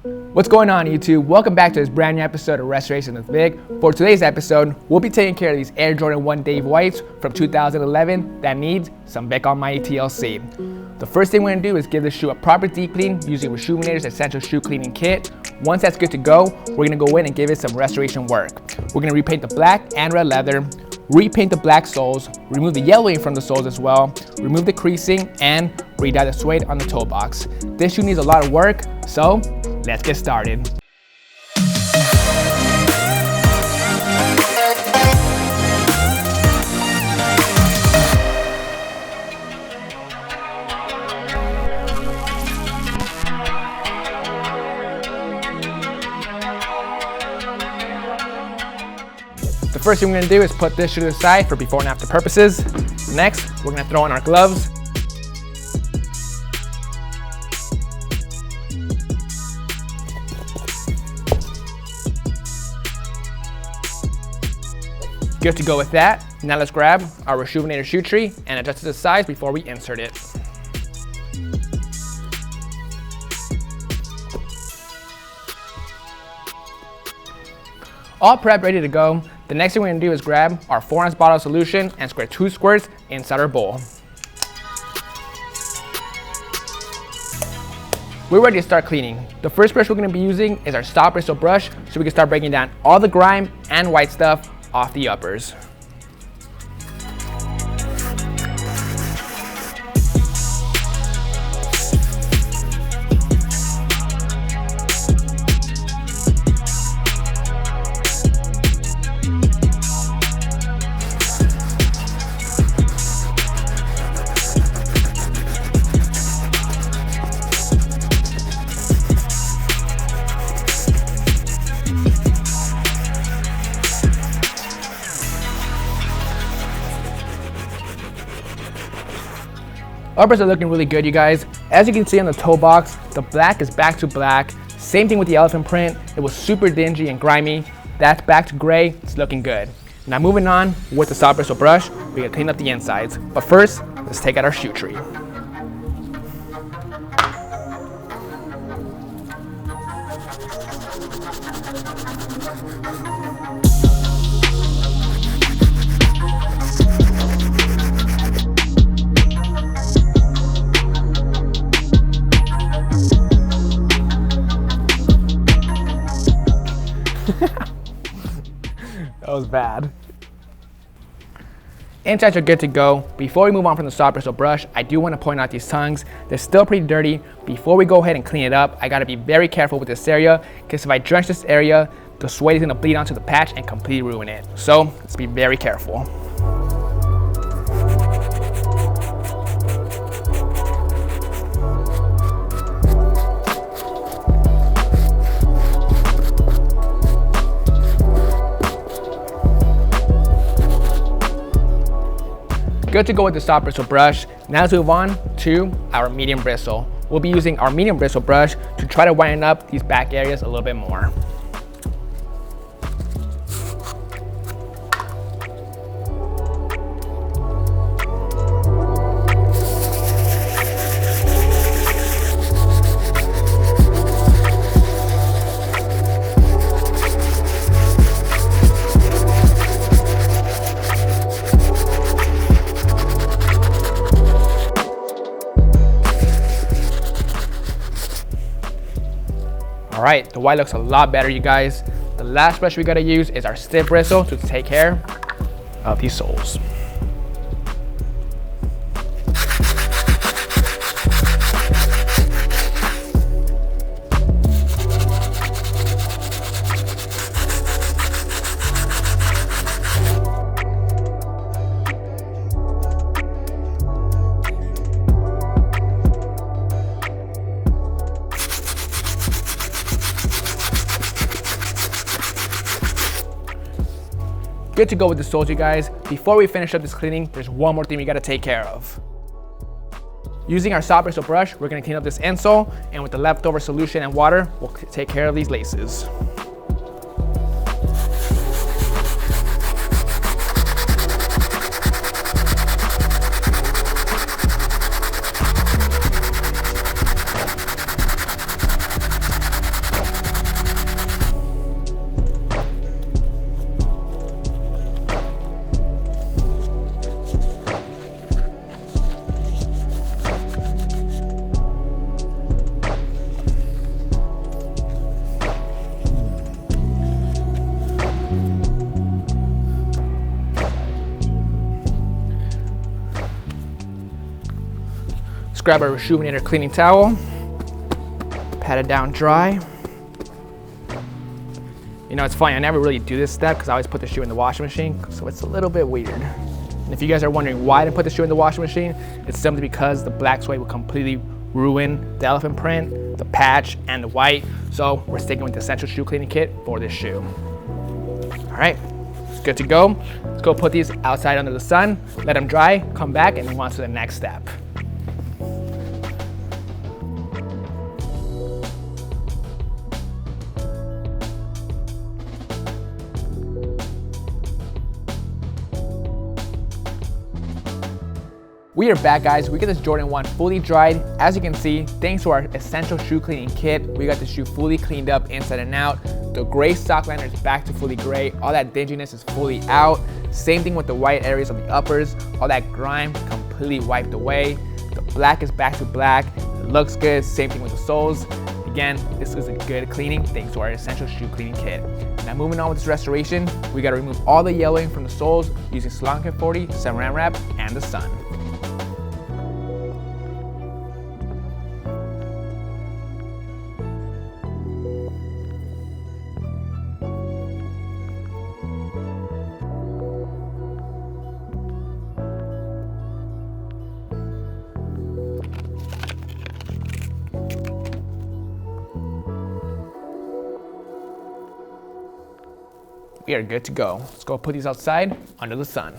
What's going on, YouTube? Welcome back to this brand new episode of Restoration with Vic. For today's episode, we'll be taking care of these Air Jordan 1 Dave Whites from 2011 that needs some Vick Almighty TLC. The first thing we're going to do is give this shoe a proper deep clean using Reshoeminator's Essential Shoe Cleaning Kit. Once that's good to go, we're going to go in and give it some restoration work. We're going to repaint the black and red leather, repaint the black soles, remove the yellowing from the soles as well, remove the creasing, and re-dye the suede on the toe box. This shoe needs a lot of work, so let's get started. The first thing we're going to do is put this shoe to the side for before and after purposes. Next, we're going to throw in our gloves. Good to go with that. Now let's grab our Reshoeminator shoe tree and adjust it to size before we insert it. All prepped, ready to go. The next thing we're going to do is grab our 4-ounce bottle of solution and squirt 2 squirts inside our bowl. We're ready to start cleaning. The first brush we're going to be using is our stop bristle brush so we can start breaking down all the grime and white stuff off the uppers. Uppers are looking really good, you guys. As you can see on the toe box, the black is back to black. Same thing with the elephant print. It was super dingy and grimy. That's back to gray. It's looking good. Now moving on with the soft bristle brush, we're gonna clean up the insides. But first, let's take out our shoe tree. That was bad. Insides are good to go. Before we move on from the soft bristle brush, I do want to point out these tongues. They're still pretty dirty. Before we go ahead and clean it up, I got to be very careful with this area because if I drench this area, the suede is going to bleed onto the patch and completely ruin it. So let's be very careful. Good to go with the soft bristle brush. Now let's move on to our medium bristle. We'll be using our medium bristle brush to try to widen up these back areas a little bit more. All right, the white looks a lot better, you guys. The last brush we gotta use is our stiff bristle to take care of these soles. Good to go with the soles, you guys. Before we finish up this cleaning, there's one more thing we gotta take care of. Using our soft bristle brush, we're gonna clean up this insole, and with the leftover solution and water, we'll take care of these laces. grab our Rejuvenator cleaning towel, pat it down dry. You know, it's funny, I never really do this step because I always put the shoe in the washing machine, so it's a little bit weird. And if you guys are wondering why I didn't put the shoe in the washing machine, it's simply because the black suede will completely ruin the elephant print, the patch, and the white. So we're sticking with the essential shoe cleaning kit for this shoe. All right, it's good to go. Let's go put these outside under the sun, let them dry, come back, and move on to the next step. We are back, guys. We got this Jordan 1 fully dried. As you can see, thanks to our essential shoe cleaning kit, we got the shoe fully cleaned up inside and out. The gray sock liner is back to fully gray. All that dinginess is fully out. Same thing with the white areas on the uppers. All that grime completely wiped away. The black is back to black. It looks good. Same thing with the soles. Again, this is a good cleaning thanks to our essential shoe cleaning kit. Now moving on with this restoration, we got to remove all the yellowing from the soles using Salon Care 40, Saran Wrap, and the sun. We are good to go. Let's go put these outside under the sun.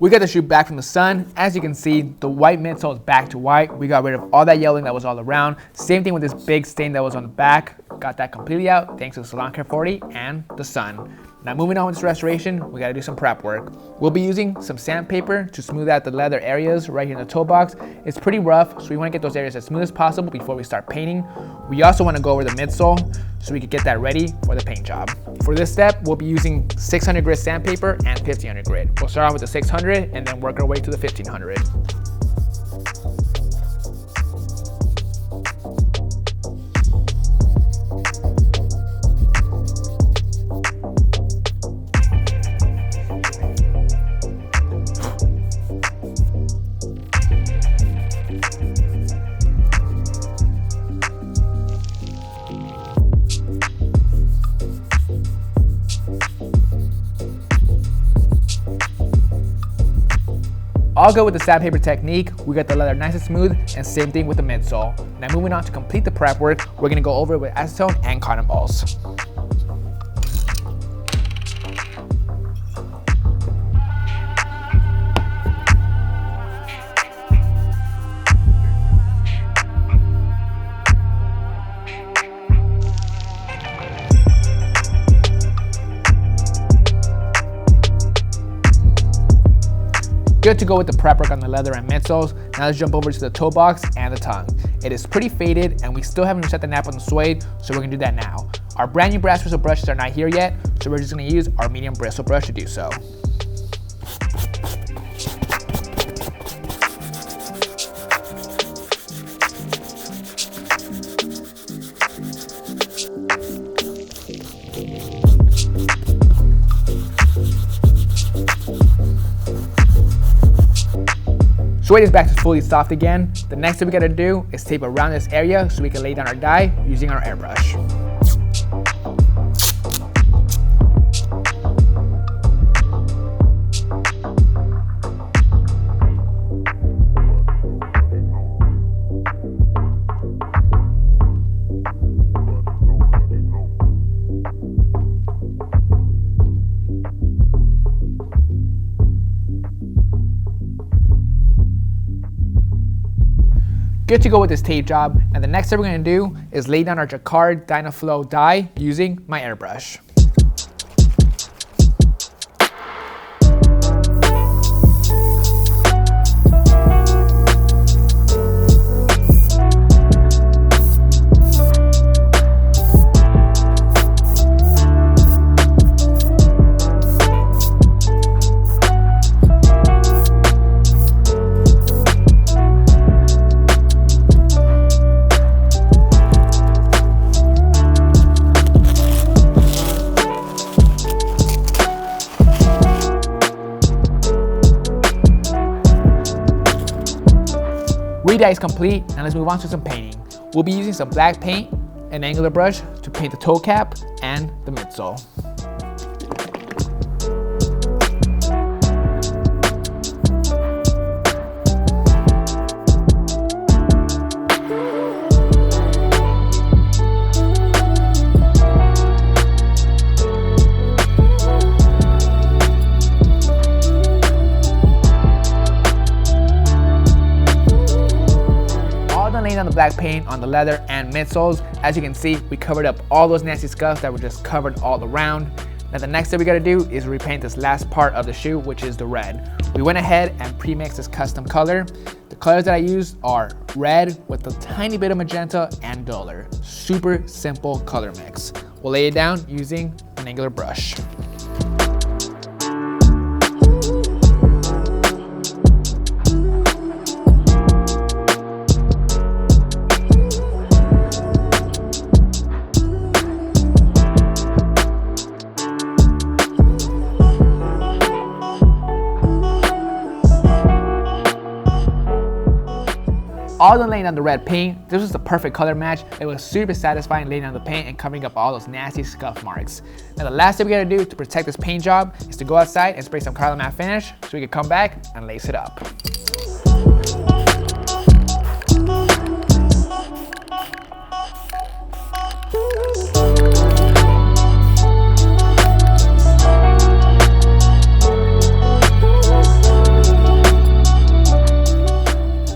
We got the shoe back from the sun. As you can see, the white midsole is back to white. We got rid of all that yellowing that was all around. Same thing with this big stain that was on the back. Got that completely out thanks to the Salon Care 40 and the sun. Now moving on with this restoration, we gotta do some prep work. We'll be using some sandpaper to smooth out the leather areas right here in the toe box. It's pretty rough, so we wanna get those areas as smooth as possible before we start painting. We also wanna go over the midsole so we can get that ready for the paint job. For this step, we'll be using 600 grit sandpaper and 1500 grit. We'll start off with the 600 and then work our way to the 1500. All good with the sandpaper technique. We got the leather nice and smooth, and same thing with the midsole. Now moving on to complete the prep work, we're gonna go over it with acetone and cotton balls. Good to go with the prep work on the leather and midsoles. Now let's jump over to the toe box and the tongue. It is pretty faded and we still haven't reset the nap on the suede, so we're gonna do that now. Our brand new brass bristle brushes are not here yet, so we're just gonna use our medium bristle brush to do so. Suede is back to fully soft again. The next thing we gotta do is tape around this area so we can lay down our dye using our airbrush. Good to go with this tape job, and the next step we're gonna do is lay down our Jacquard Dynaflow dye using my airbrush. dye is complete, and let's move on to some painting. We'll be using some black paint, an angular brush to paint the toe cap and the midsole. On the black paint on the leather and midsoles. As you can see, we covered up all those nasty scuffs that were just covered all around. Now the next thing we gotta do is repaint this last part of the shoe, which is the red. We went ahead and pre-mixed this custom color. The colors that I used are red with a tiny bit of magenta and duller. Super simple color mix. We'll lay it down using an angular brush. All done laying on the red paint. This was the perfect color match. It was super satisfying laying on the paint and covering up all those nasty scuff marks. Now the last thing we gotta do to protect this paint job is to go outside and spray some Carla Matte finish so we can come back and lace it up.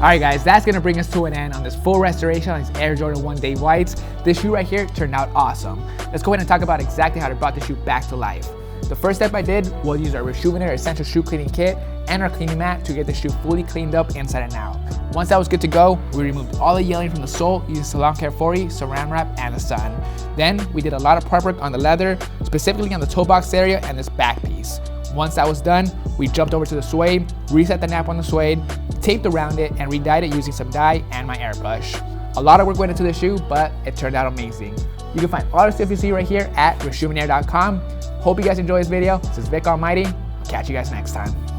Alright guys, that's gonna bring us to an end on this full restoration on these Air Jordan 1 Dave Whites. This shoe right here turned out awesome. Let's go ahead and talk about exactly how to brought the shoe back to life. The first step I did was use our Rejuvenator Essential Shoe Cleaning Kit and our cleaning mat to get the shoe fully cleaned up inside and out. Once that was good to go, we removed all the yellowing from the sole using Salon Care 40, Saran Wrap, and the sun. Then we did a lot of prep work on the leather, specifically on the toe box area and this back piece. Once that was done, we jumped over to the suede, reset the nap on the suede, taped around it, and re-dyed it using some dye and my airbrush. A lot of work went into the shoe, but it turned out amazing. You can find all the stuff you see right here at rejuvenator.com. Hope you guys enjoyed this video. This is Vic Almighty. Catch you guys next time.